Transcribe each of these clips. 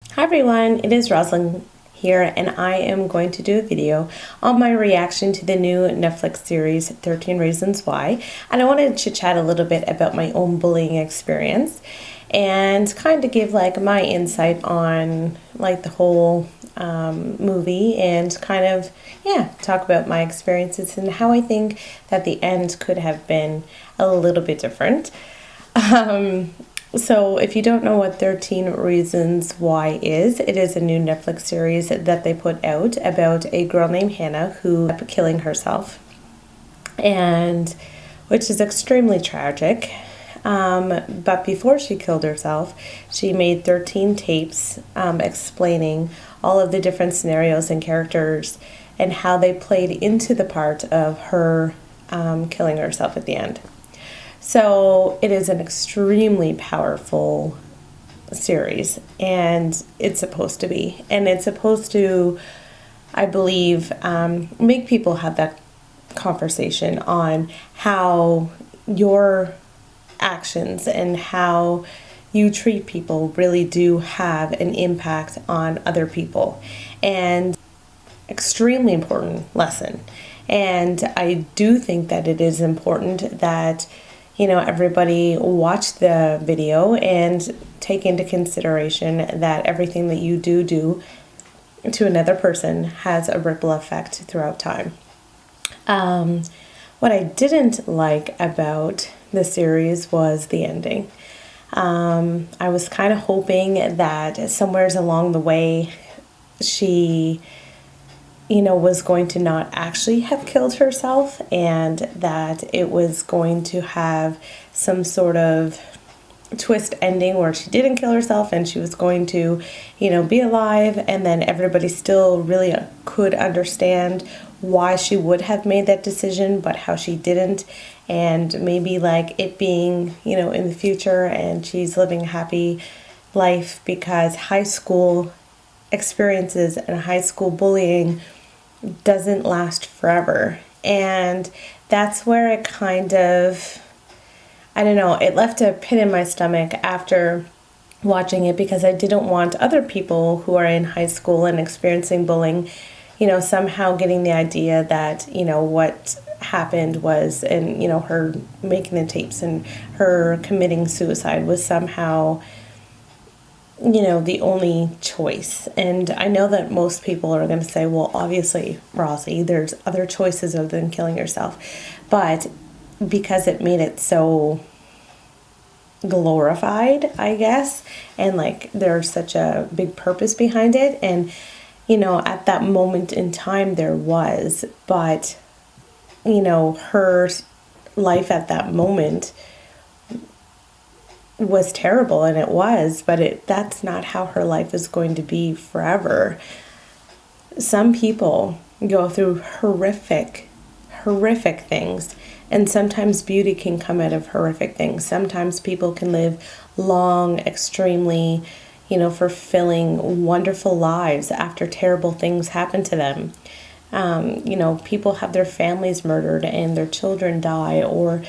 Hi everyone, it is Rosalind here, and I am going to do a video on my reaction to the new Netflix series 13 Reasons Why. And I wanted to chat a little bit about my own bullying experience and kind of give like my insight on like the whole movie and kind of talk about my experiences and how I think that the end could have been a little bit different. So if you don't know what 13 Reasons Why is, it is a new Netflix series that they put out about a girl named Hannah who ended up killing herself, and which is extremely tragic. But before she killed herself, she made 13 tapes explaining all of the different scenarios and characters and how they played into the part of her killing herself at the end. So it is an extremely powerful series, and it's supposed to be. And it's supposed to, I believe, make people have that conversation on how your actions and how you treat people really do have an impact on other people. And extremely important lesson. And I do think that it is important that everybody watch the video and take into consideration that everything that you do to another person has a ripple effect throughout time. What I didn't like about the series was the ending. I was kind of hoping that somewhere along the way she was going to not actually have killed herself, and that it was going to have some sort of twist ending where she didn't kill herself and she was going to, be alive, and then everybody still really could understand why she would have made that decision, but how she didn't, and maybe like it being, in the future and she's living a happy life, because high school experiences and high school bullying doesn't last forever. And that's where it kind of, I don't know, it left a pit in my stomach after watching it, because I didn't want other people who are in high school and experiencing bullying, somehow getting the idea that, what happened was, and, her making the tapes and her committing suicide was somehow the only choice. And I know that most people are going to say, well, obviously, Rossi, there's other choices other than killing yourself. But because it made it so glorified, I guess, and like there's such a big purpose behind it, and at that moment in time there was, but her life at that moment was terrible, and it was, but that's not how her life is going to be forever. Some people go through horrific things, and sometimes beauty can come out of horrific things. Sometimes people can live long, extremely, fulfilling, wonderful lives after terrible things happen to them. People have their families murdered and their children die, or,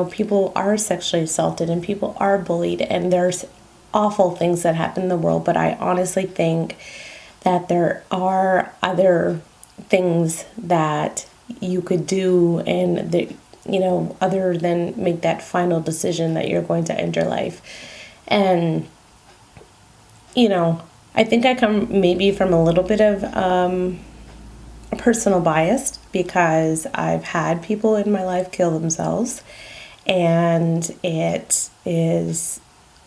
people are sexually assaulted and people are bullied, and there's awful things that happen in the world. But I honestly think that there are other things that you could do, and that, other than make that final decision that you're going to end your life. And, I think I come maybe from a little bit of, personal bias, because I've had people in my life kill themselves, and it is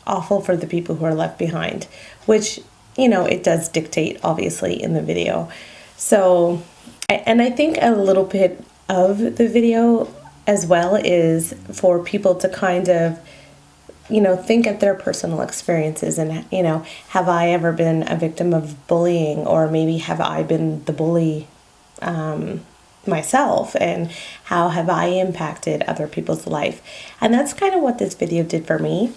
awful for the people who are left behind, which it does dictate obviously in the video. So, and I think a little bit of the video as well is for people to kind of think of their personal experiences, and have I ever been a victim of bullying, or maybe have I been the bully myself, and how have I impacted other people's life. And that's kind of what this video did for me,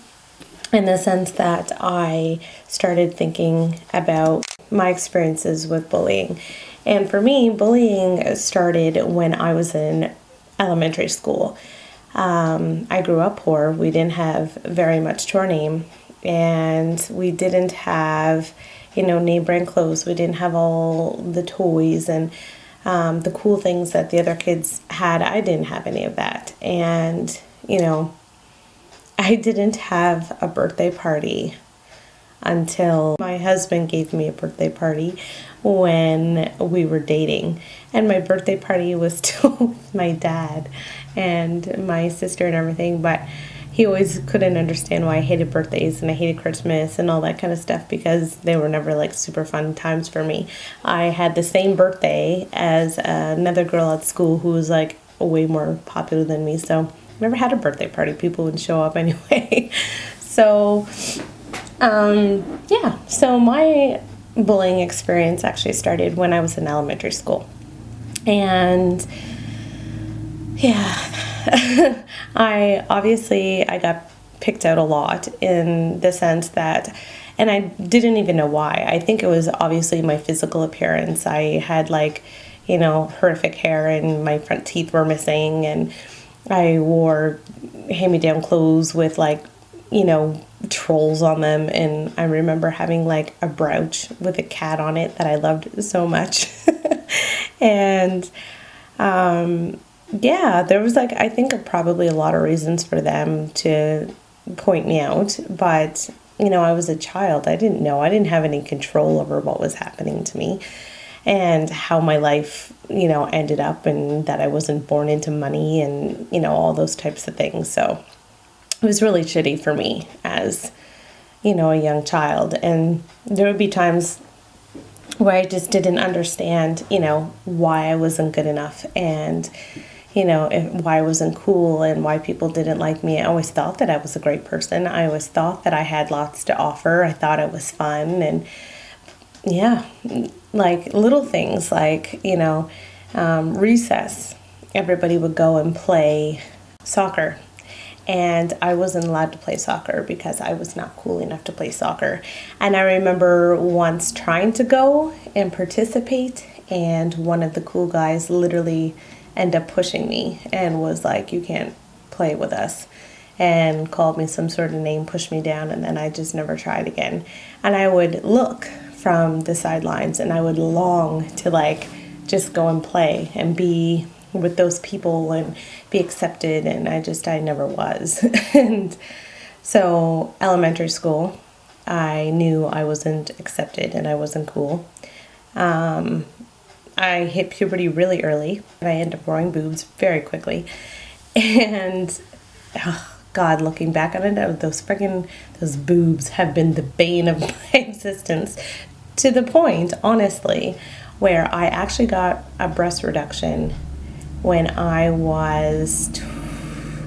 in the sense that I started thinking about my experiences with bullying. And for me, bullying started when I was in elementary school. I grew up poor. We didn't have very much to our name, and we didn't have name brand clothes. We didn't have all the toys and the cool things that the other kids had. I didn't have any of that. And, I didn't have a birthday party until my husband gave me a birthday party when we were dating. And my birthday party was still with my dad and my sister and everything, but he always couldn't understand why I hated birthdays and I hated Christmas and all that kind of stuff, because they were never like super fun times for me. I had the same birthday as another girl at school who was like way more popular than me, so I never had a birthday party. People would show up anyway. So so my bullying experience actually started when I was in elementary school. And I got picked out a lot in the sense that, and I didn't even know why. I think it was obviously my physical appearance. I had horrific hair and my front teeth were missing, and I wore hand-me-down clothes with trolls on them, and I remember having a brooch with a cat on it that I loved so much. And there was I think probably a lot of reasons for them to point me out, but I was a child. I didn't know. I didn't have any control over what was happening to me and how my life ended up, and that I wasn't born into money and all those types of things. So it was really shitty for me as, a young child. And there would be times where I just didn't understand, why I wasn't good enough, and, why I wasn't cool and why people didn't like me. I always thought that I was a great person. I always thought that I had lots to offer. I thought it was fun. And little things recess, everybody would go and play soccer. And I wasn't allowed to play soccer because I was not cool enough to play soccer. And I remember once trying to go and participate, and one of the cool guys literally ended up pushing me and was like, "You can't play with us," and called me some sort of name, pushed me down, and then I just never tried again. And I would look from the sidelines and I would long to just go and play and be with those people and be accepted, and I never was. And so elementary school, I knew I wasn't accepted and I wasn't cool. I hit puberty really early, and I ended up growing boobs very quickly. And God, looking back on it, those boobs have been the bane of my existence, to the point, honestly, where I actually got a breast reduction when I was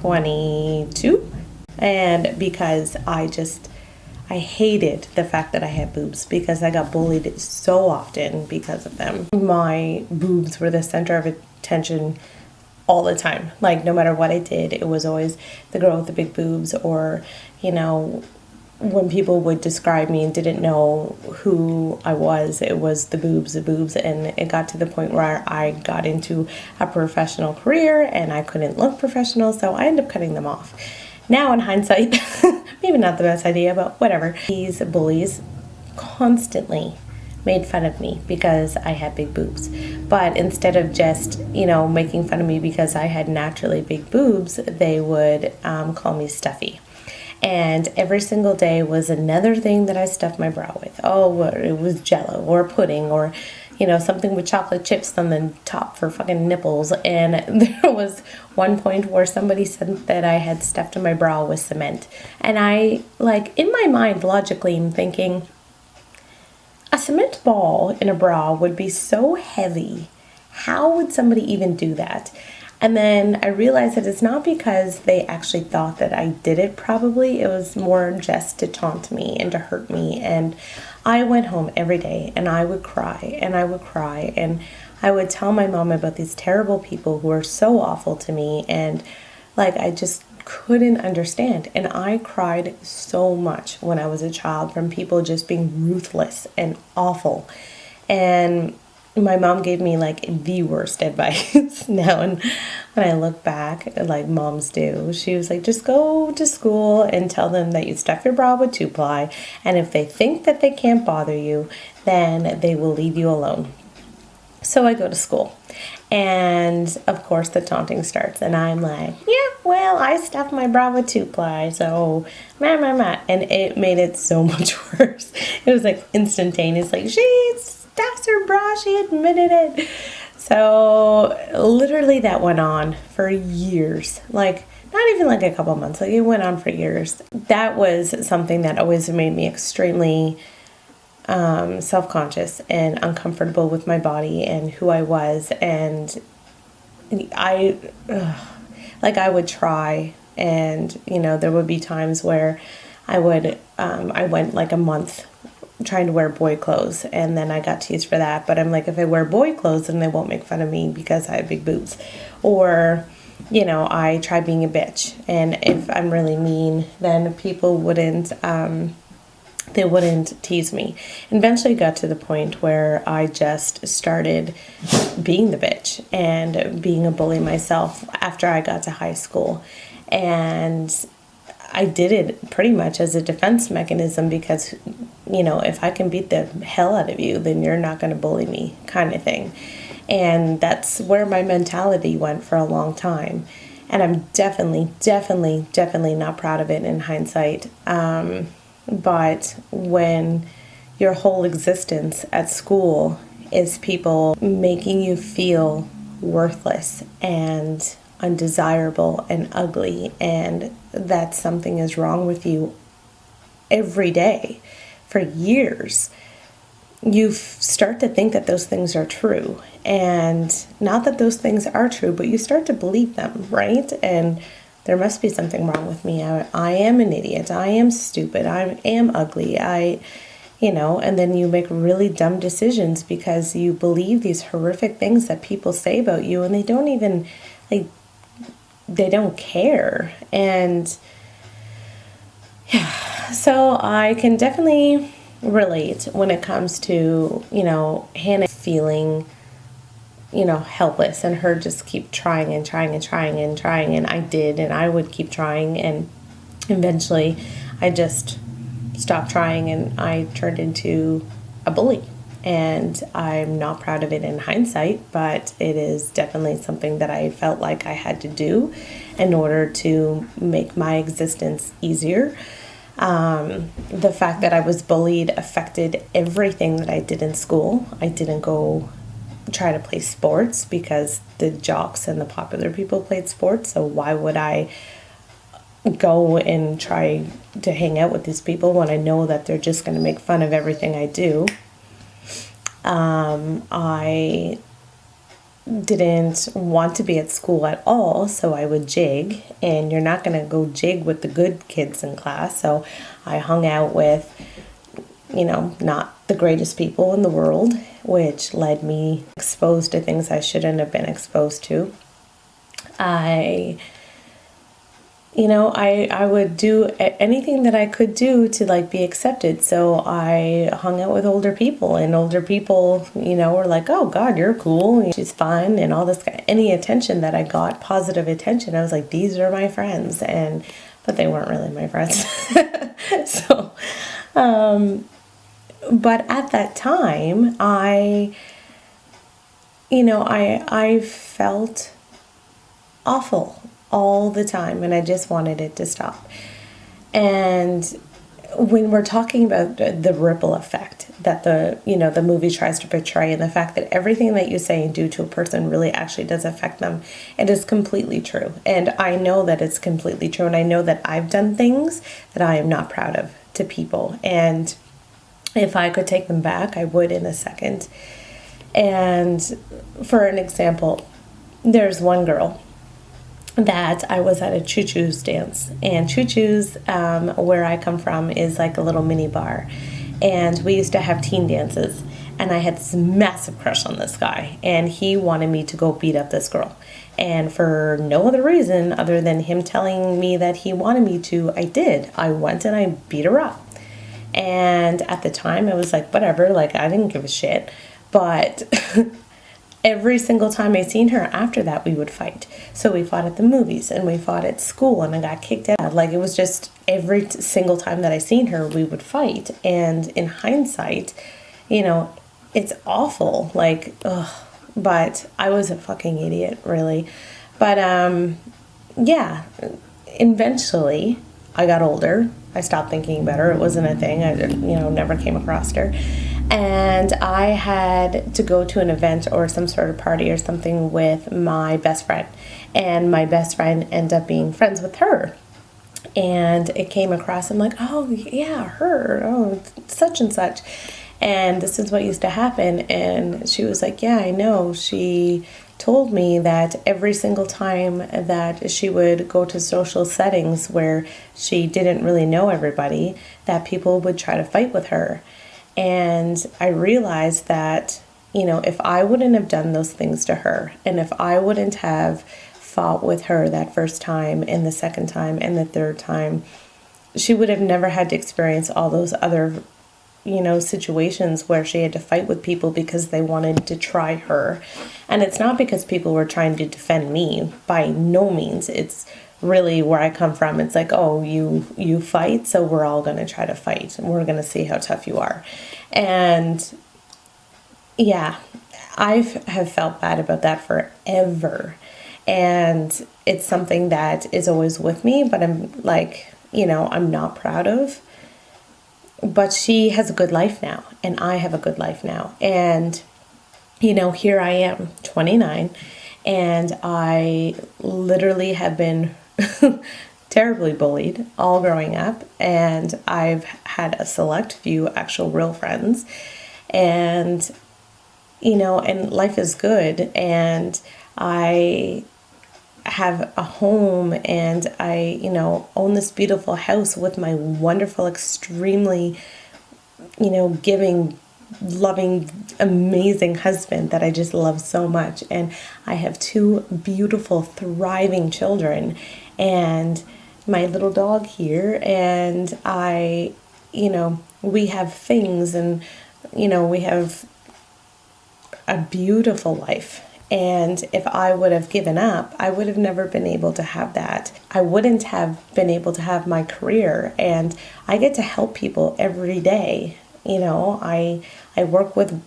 22. And because I hated the fact that I had boobs, because I got bullied so often because of them. My boobs were the center of attention all the time. No matter what I did, it was always the girl with the big boobs, or, when people would describe me and didn't know who I was, it was the boobs. And it got to the point where I got into a professional career and I couldn't look professional, so I ended up cutting them off. Now in hindsight, maybe not the best idea, but whatever. These bullies constantly made fun of me because I had big boobs. But instead of just, making fun of me because I had naturally big boobs, they would call me stuffy. And every single day was another thing that I stuffed my brow with. Oh, it was Jell-O or pudding, or something with chocolate chips on the top for fucking nipples. And there was one point where somebody said that I had stuffed my brow with cement. And I, in my mind, logically, I'm thinking, a cement ball in a bra would be so heavy. How would somebody even do that? And then I realized that it's not because they actually thought that I did it, probably. It was more just to taunt me and to hurt me. And I went home every day and I would cry and I would cry. And I would tell my mom about these terrible people who were so awful to me. And I just couldn't understand. And I cried so much when I was a child from people just being ruthless and awful. And my mom gave me like the worst advice now. And when I look back, like moms do, she was like, just go to school and tell them that you stuff your bra with 2-ply. And if they think that they can't bother you, then they will leave you alone. So I go to school. And of course the taunting starts. And I'm like, yeah, well, I stuffed my bra with 2-ply. So, And it made it so much worse. It was like instantaneous. Like, she stuffs her bra. She admitted it. So literally that went on for years. Like, not even like a couple months. Like, it went on for years. That was something that always made me extremely self-conscious and uncomfortable with my body and who I was. And I would try, and there would be times where I went like a month trying to wear boy clothes, and then I got teased for that. But I'm like, if I wear boy clothes, then they won't make fun of me because I have big boobs. Or I try being a bitch, and if I'm really mean, then people wouldn't tease me. Eventually got to the point where I just started being the bitch and being a bully myself after I got to high school. And I did it pretty much as a defense mechanism because, if I can beat the hell out of you, then you're not going to bully me, kind of thing. And that's where my mentality went for a long time. And I'm definitely not proud of it in hindsight. But when your whole existence at school is people making you feel worthless and undesirable and ugly, and that something is wrong with you every day for years, you start to think that those things are true. And not that those things are true, but you start to believe them, right? And there must be something wrong with me. I am an idiot. I am stupid. I am ugly. And then you make really dumb decisions because you believe these horrific things that people say about you, and they don't even, they don't care. And yeah, so I can definitely relate when it comes to, Hannah feeling helpless, and her just keep trying and trying and trying and trying. And I did, and I would keep trying. And eventually I just stopped trying, and I turned into a bully. And I'm not proud of it in hindsight, but it is definitely something that I felt like I had to do in order to make my existence easier. The fact that I was bullied affected everything that I did in school. I didn't go try to play sports because the jocks and the popular people played sports. So why would I go and try to hang out with these people when I know that they're just going to make fun of everything I do? I didn't want to be at school at all, so I would jig, and you're not going to go jig with the good kids in class. So I hung out with, not the greatest people in the world, which led me exposed to things I shouldn't have been exposed to. I would do anything that I could do to be accepted. So I hung out with older people, and older people, were like, oh God, you're cool. She's fun and all this. Any attention that I got, positive attention, I was like, these are my friends. But they weren't really my friends. So, but at that time, I felt awful all the time, and I just wanted it to stop. And when we're talking about the ripple effect that the movie tries to portray, and the fact that everything that you say and do to a person really actually does affect them, it is completely true. And I know that it's completely true, and I know that I've done things that I am not proud of to people, and if I could take them back, I would in a second. And for an example, there's one girl that I was at a choo-choo's dance, and choo-choo's, where I come from, is like a little mini bar, and we used to have teen dances, and I had this massive crush on this guy, and he wanted me to go beat up this girl, and for no other reason other than him telling me that he wanted me to, I did. I went and I beat her up. And at the time, I was like, whatever, I didn't give a shit. But every single time I seen her after that, we would fight. So we fought at the movies and we fought at school and I got kicked out. Like, it was just every single time that I seen her, we would fight. And in hindsight, it's awful. Like, ugh. But I was a fucking idiot, really. But, yeah, eventually I got older. I stopped thinking about her. It wasn't a thing. I, never came across her. And I had to go to an event or some sort of party or something with my best friend. And my best friend ended up being friends with her. And it came across, I'm like, oh, yeah, her, oh, such and such. And this is what used to happen. And she was like, yeah, I know. She told me that every single time that she would go to social settings where she didn't really know everybody, that people would try to fight with her. And I realized that, if I wouldn't have done those things to her, and if I wouldn't have fought with her that first time and the second time and the third time, she would have never had to experience all those other, situations where she had to fight with people because they wanted to try her. And it's not because people were trying to defend me, by no means. It's really where I come from. It's like, oh, you fight, so we're all going to try to fight and we're going to see how tough you are. And yeah, I have felt bad about that forever. And it's something that is always with me, but I'm like, I'm not proud of. But she has a good life now, and I have a good life now. And, here I am, 29, and I literally have been terribly bullied all growing up. And I've had a select few actual real friends. And, and life is good. And I have a home and I, own this beautiful house with my wonderful, extremely, giving, loving, amazing husband that I just love so much. And I have 2 beautiful, thriving children and my little dog here. And I, we have things and, we have a beautiful life. And if I would have given up, I would have never been able to have that. I wouldn't have been able to have my career. And I get to help people every day. I work with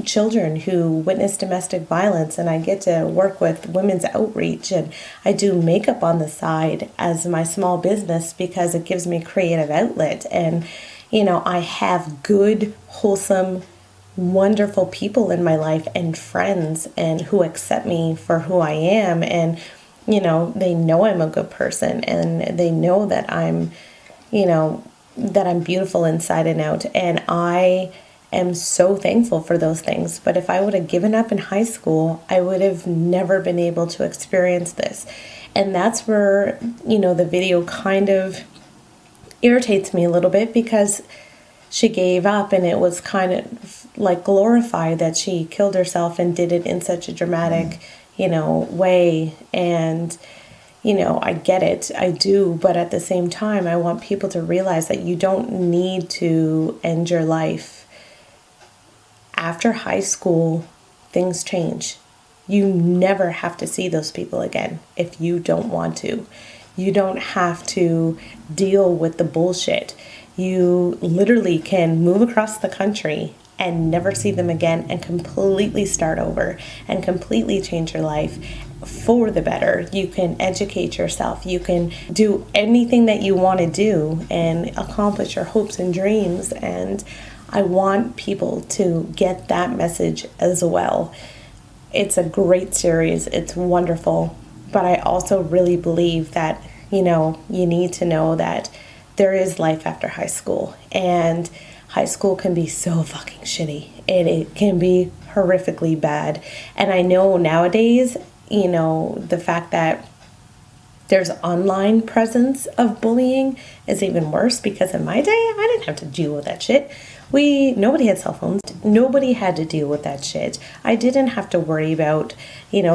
children who witness domestic violence, and I get to work with women's outreach, and I do makeup on the side as my small business because it gives me creative outlet. And, I have good, wholesome, wonderful people in my life and friends and who accept me for who I am. And, they know I'm a good person and they know that I'm, that I'm beautiful inside and out. And I am so thankful for those things. But if I would have given up in high school, I would have never been able to experience this. And that's where, the video kind of irritates me a little bit because she gave up and it was kind of like glorified that she killed herself and did it in such a dramatic, way. And, I get it. I do. But at the same time, I want people to realize that you don't need to end your life. After high school, things change. You never have to see those people again if you don't want to. You don't have to deal with the bullshit. You literally can move across the country and never see them again and completely start over and completely change your life for the better. You can educate yourself. You can do anything that you want to do and accomplish your hopes and dreams. And I want people to get that message as well. It's a great series. It's wonderful. But I also really believe that, you need to know that there is life after high school, and high school can be so fucking shitty. It can be horrifically bad. And I know nowadays, the fact that there's online presence of bullying is even worse, because in my day, I didn't have to deal with that shit. Nobody had cell phones. Nobody had to deal with that shit. I didn't have to worry about,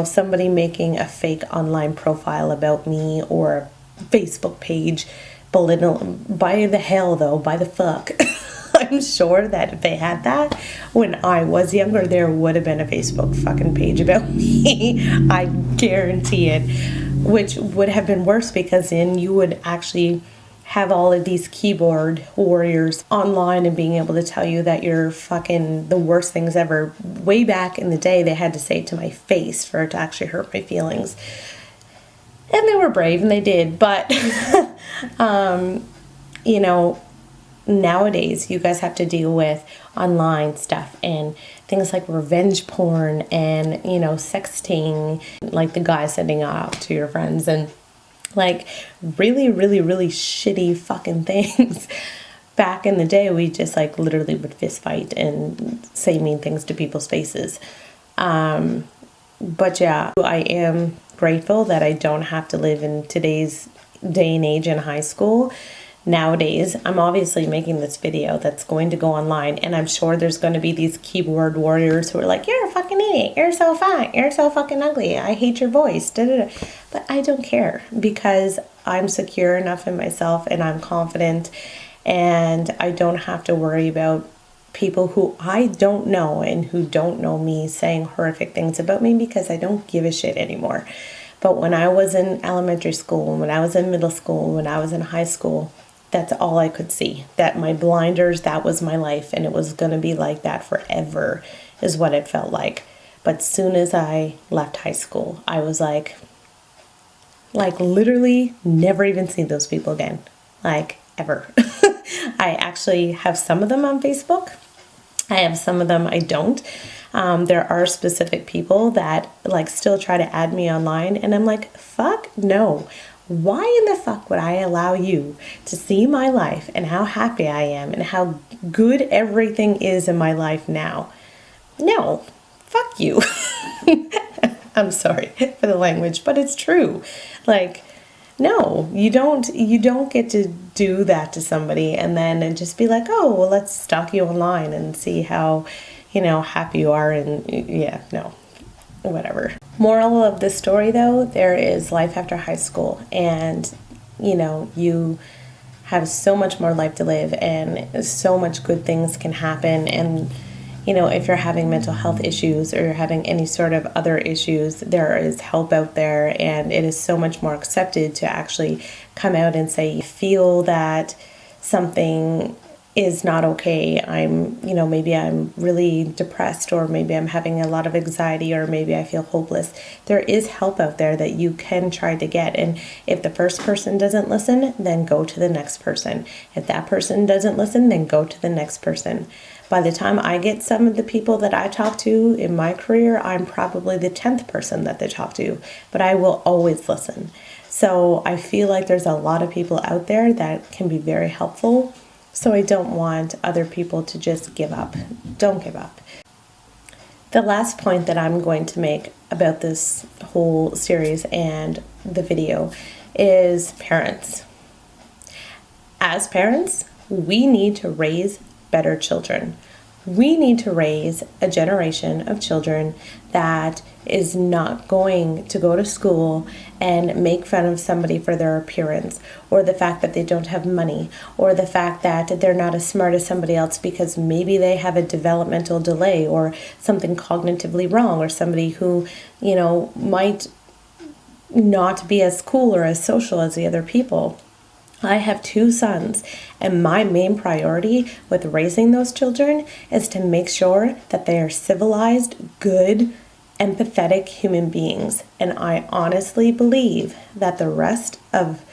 somebody making a fake online profile about me or a Facebook page. By the hell, though, by the fuck. I'm sure that if they had that when I was younger, there would have been a Facebook fucking page about me. I guarantee it. Which would have been worse, because then you would actually have all of these keyboard warriors online and being able to tell you that you're fucking the worst things ever. Way back in the day, they had to say it to my face for it to actually hurt my feelings. And they were brave, and they did. But, you know, nowadays you guys have to deal with online stuff and things like revenge porn and, you know, sexting, like the guy sending off to your friends, and like really, really, really shitty fucking things. Back in the day, we just like literally would fist fight and say mean things to people's faces. But yeah, I am grateful that I don't have to live in today's day and age in high school. Nowadays, I'm obviously making this video that's going to go online, and I'm sure there's going to be these keyboard warriors who are like, you're a fucking idiot, you're so fat, you're so fucking ugly, I hate your voice, da, da, da. But I don't care, because I'm secure enough in myself and I'm confident, and I don't have to worry about people who I don't know and who don't know me saying horrific things about me, because I don't give a shit anymore. But when I was in elementary school, when I was in middle school, when I was in high school, that's all I could see. That my blinders, that was my life, and it was going to be like that forever, is what it felt like. But soon as I left high school, I was like literally never even see those people again, like ever. I actually have some of them on Facebook. I have some of them I don't. There are specific people that like still try to add me online, and I'm like, fuck no. Why in the fuck would I allow you to see my life and how happy I am and how good everything is in my life now? No, fuck you. I'm sorry for the language, but it's true. Like, no, you don't get to do that to somebody and then just be like, oh, well, let's stalk you online and see how, you know, happy you are. And yeah, no, whatever. Moral of the story, though, there is life after high school, and you know, you have so much more life to live, and so much good things can happen. And you know, if you're having mental health issues or you're having any sort of other issues, there is help out there, and it is so much more accepted to actually come out and say you feel that something is not okay. Maybe I'm really depressed, or maybe I'm having a lot of anxiety, or maybe I feel hopeless. There is help out there that you can try to get. And if the first person doesn't listen, then go to the next person. If that person doesn't listen, then go to the next person. By the time I get some of the people that I talk to in my career, I'm probably the 10th person that they talk to, but I will always listen. So I feel like there's a lot of people out there that can be very helpful. So I don't want other people to just give up. Don't give up. The last point that I'm going to make about this whole series and the video is parents. As parents, we need to raise better children. We need to raise a generation of children that is not going to go to school and make fun of somebody for their appearance, or the fact that they don't have money, or the fact that they're not as smart as somebody else because maybe they have a developmental delay or something cognitively wrong, or somebody who, you know, might not be as cool or as social as the other people. I have 2 sons, and my main priority with raising those children is to make sure that they are civilized, good, empathetic human beings. And I honestly believe that the rest of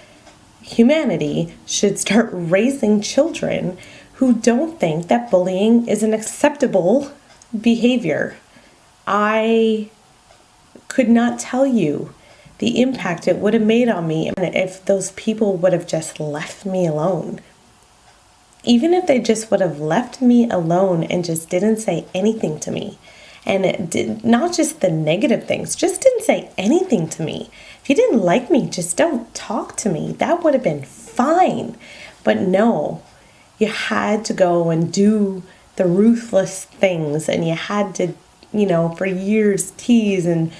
humanity should start raising children who don't think that bullying is an acceptable behavior. I could not tell you the impact it would have made on me if those people would have just left me alone. Even if they just would have left me alone and just didn't say anything to me. And it did not just the negative things, just didn't say anything to me. If you didn't like me, just don't talk to me. That would have been fine. But no, you had to go and do the ruthless things, and you had to, you know, for years tease and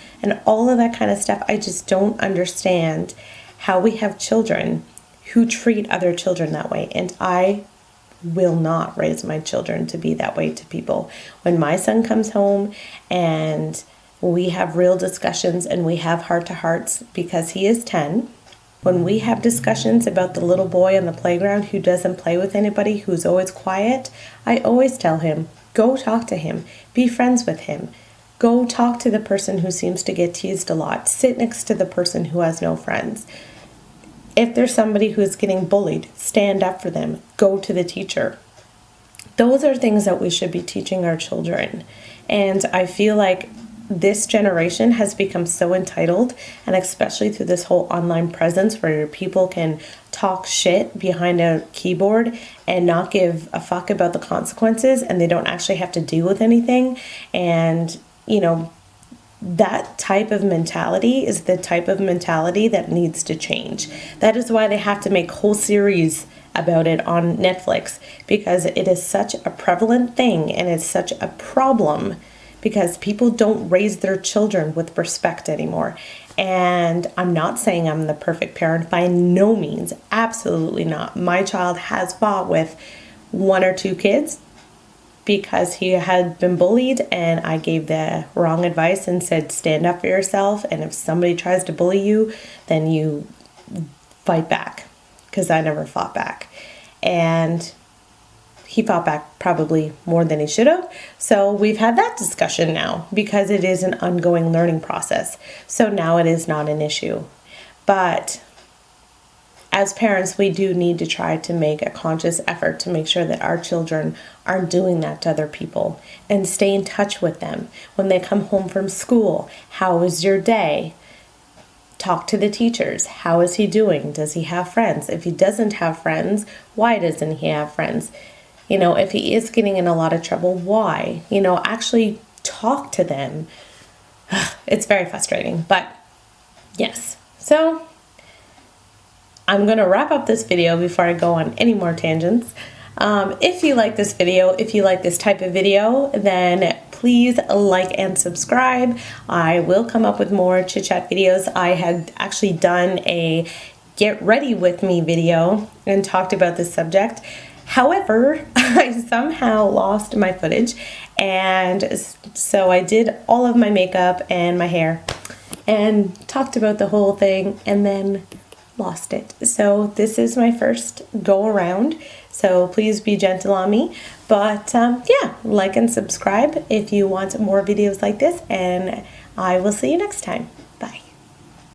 all of that kind of stuff. I just don't understand how we have children who treat other children that way. And I will not raise my children to be that way to people. When my son comes home and we have real discussions and we have heart-to-hearts, because he is 10, when we have discussions about the little boy on the playground who doesn't play with anybody, who's always quiet, I always tell him, go talk to him, be friends with him. Go talk to the person who seems to get teased a lot. Sit next to the person who has no friends. If there's somebody who's getting bullied, stand up for them. Go to the teacher. Those are things that we should be teaching our children. And I feel like this generation has become so entitled, and especially through this whole online presence where people can talk shit behind a keyboard and not give a fuck about the consequences, and they don't actually have to deal with anything. And that type of mentality is the type of mentality that needs to change. That is why they have to make whole series about it on Netflix, because it is such a prevalent thing and it's such a problem, because people don't raise their children with respect anymore. And I'm not saying I'm the perfect parent, by no means, absolutely not. My child has fought with 1 or 2 kids because he had been bullied, and I gave the wrong advice and said, stand up for yourself, and if somebody tries to bully you, then you fight back, because I never fought back. And he fought back probably more than he should have. So we've had that discussion now, because it is an ongoing learning process. So now it is not an issue. But as parents, we do need to try to make a conscious effort to make sure that our children aren't doing that to other people, and stay in touch with them. When they come home from school, how was your day? Talk to the teachers. How is he doing? Does he have friends? If he doesn't have friends, why doesn't he have friends? If he is getting in a lot of trouble, why? Actually talk to them. It's very frustrating, but yes. So I'm going to wrap up this video before I go on any more tangents. If you like this video, if you like this type of video, then please like and subscribe. I will come up with more chit chat videos. I had actually done a get ready with me video and talked about this subject. However, I somehow lost my footage, and so I did all of my makeup and my hair and talked about the whole thing and then lost it. So this is my first go around, so please be gentle on me. But yeah, like and subscribe if you want more videos like this, and I will see you next time.